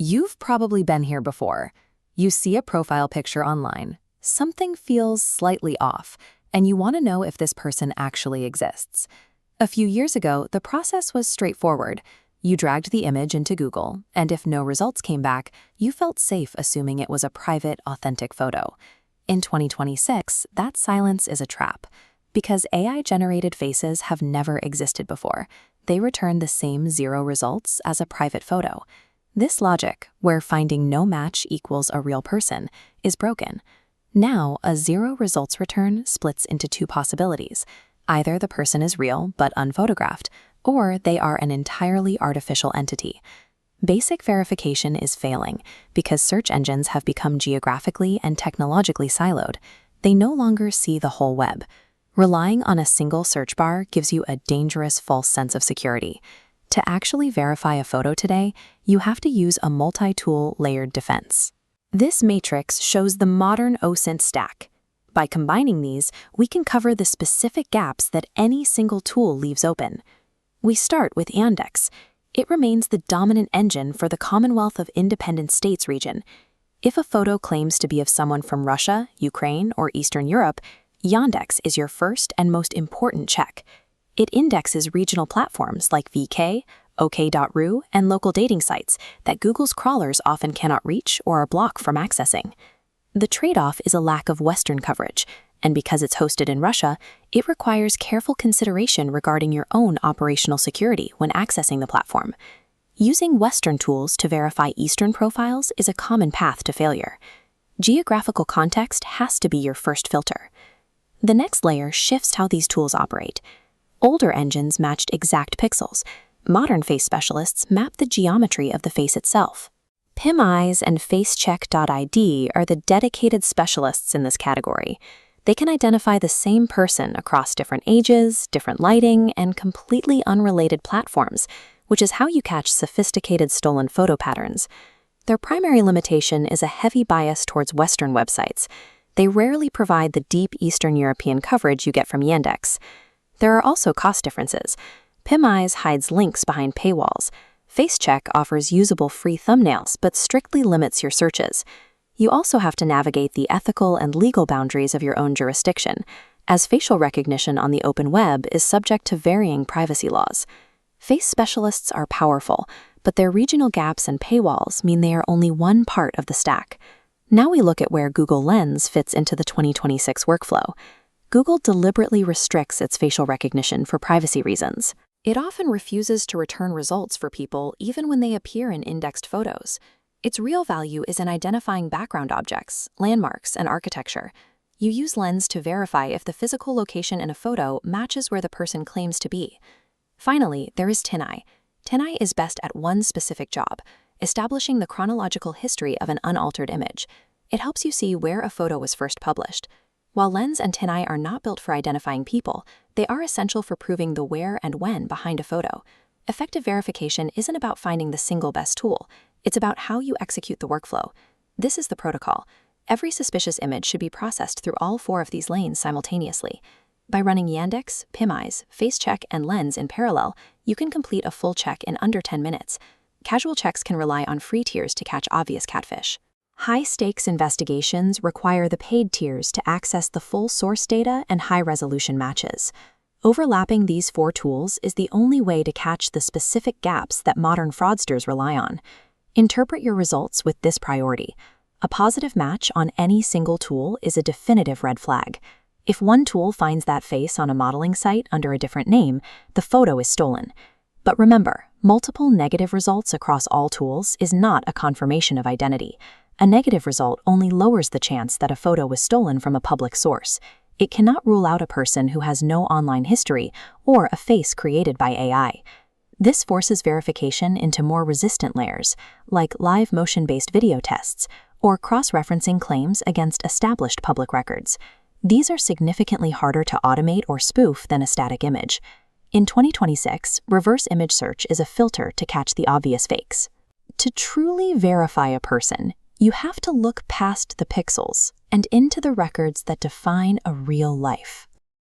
You've probably been here before. You see a profile picture online, something feels slightly off, and you want to know if this person actually exists. A few years ago, the process was straightforward. You dragged the image into Google, and if no results came back, you felt safe assuming it was a private, authentic photo. In 2026, that silence is a trap. Because AI-generated faces have never existed before, they return the same 0 results as a private photo. This logic, where finding no match equals a real person, is broken. Now, a 0 results return splits into 2 possibilities. Either the person is real but unphotographed, or they are an entirely artificial entity. Basic verification is failing because search engines have become geographically and technologically siloed. They no longer see the whole web. Relying on a single search bar gives you a dangerous false sense of security. To actually verify a photo today, you have to use a multi-tool layered defense. This matrix shows the modern OSINT stack. By combining these, we can cover the specific gaps that any single tool leaves open. We start with Yandex. It remains the dominant engine for the Commonwealth of Independent States region. If a photo claims to be of someone from Russia, Ukraine, or Eastern Europe, Yandex is your first and most important check. It indexes regional platforms like VK, OK.ru, and local dating sites that Google's crawlers often cannot reach or are blocked from accessing. The trade-off is a lack of Western coverage, and because it's hosted in Russia, it requires careful consideration regarding your own operational security when accessing the platform. Using Western tools to verify Eastern profiles is a common path to failure. Geographical context has to be your first filter. The next layer shifts how these tools operate. Older engines matched exact pixels. Modern face specialists map the geometry of the face itself. PimEyes and FaceCheck.id are the dedicated specialists in this category. They can identify the same person across different ages, different lighting, and completely unrelated platforms, which is how you catch sophisticated stolen photo patterns. Their primary limitation is a heavy bias towards Western websites. They rarely provide the deep Eastern European coverage you get from Yandex. There are also cost differences. PimEyes hides links behind paywalls. FaceCheck offers usable free thumbnails but strictly limits your searches. You also have to navigate the ethical and legal boundaries of your own jurisdiction, as facial recognition on the open web is subject to varying privacy laws. Face specialists are powerful, but their regional gaps and paywalls mean they are only one part of the stack. Now we look at where Google Lens fits into the 2026 workflow. Google deliberately restricts its facial recognition for privacy reasons. It often refuses to return results for people even when they appear in indexed photos. Its real value is in identifying background objects, landmarks, and architecture. You use Lens to verify if the physical location in a photo matches where the person claims to be. Finally, there is TinEye. TinEye is best at one specific job, establishing the chronological history of an unaltered image. It helps you see where a photo was first published. While Lens and TinEye are not built for identifying people, they are essential for proving the where and when behind a photo. Effective verification isn't about finding the single best tool. It's about how you execute the workflow. This is the protocol. Every suspicious image should be processed through all 4 of these lanes simultaneously. By running Yandex, PimEyes, FaceCheck, and Lens in parallel, you can complete a full check in under 10 minutes. Casual checks can rely on free tiers to catch obvious catfish. High-stakes investigations require the paid tiers to access the full source data and high-resolution matches. Overlapping these 4 tools is the only way to catch the specific gaps that modern fraudsters rely on. Interpret your results with this priority. A positive match on any single tool is a definitive red flag. If one tool finds that face on a modeling site under a different name, the photo is stolen. But remember, multiple negative results across all tools is not a confirmation of identity. A negative result only lowers the chance that a photo was stolen from a public source. It cannot rule out a person who has no online history or a face created by AI. This forces verification into more resistant layers, like live motion-based video tests or cross-referencing claims against established public records. These are significantly harder to automate or spoof than a static image. In 2026, reverse image search is a filter to catch the obvious fakes. To truly verify a person, you have to look past the pixels and into the records that define a real life.